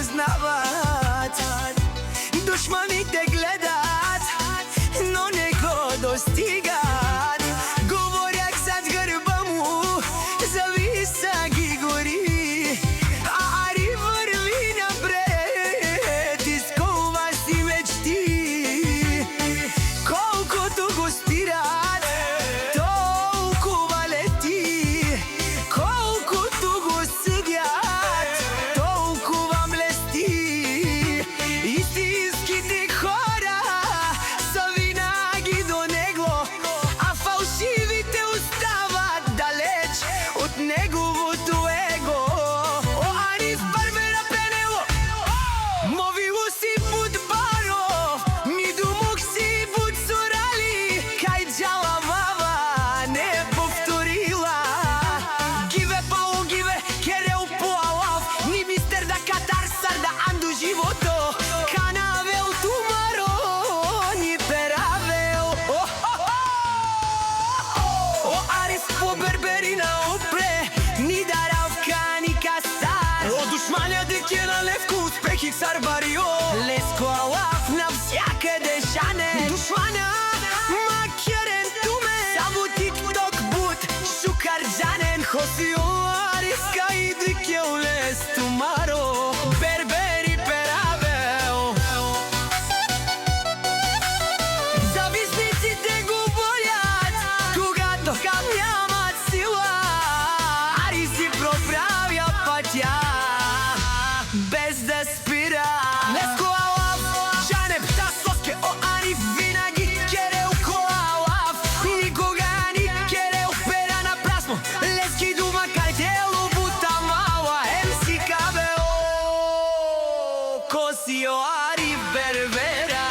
poznavat. Dušmani te gledat, no ne go dostigat. Govorjak sad grba mu, zavisa gi gori. A ari vrvi napred, iskova si već ti. Kolko tu gostirat, толкова лети. Колко tu go съдят, толкова млести. Истинските хора са винаги до него, а фалшивите остават далеч от неговото его. О, Ариф Барбера Пенело, мовило си буд баро, ми думок си буд сорали, кай джала вава не повторила. Гиве пао гиве, керел поалав, ни мистер да катар сар да анду живото. Канавел тумаро, ни перавел. О, Ариф по берберина опре, ни даравка, ни касар. О, душманя дикена левко, успехи цар барио. Леско алаф навсякъде шане. Душманя макерен туме, само тик-ток бут, шукар жанен. Хосио Ариф кай дикел лес тумаро, бербери перавел. Зависниците го болят, когато нямат сила. Ариф си проправя пътя, без да спира. Леско алаф, Жане птасовке, о Ариф винаги керел колалав. Никога ни керел пера на празно, лески дума картело бута мала. МС Кабел, Косио Ариф Бербера.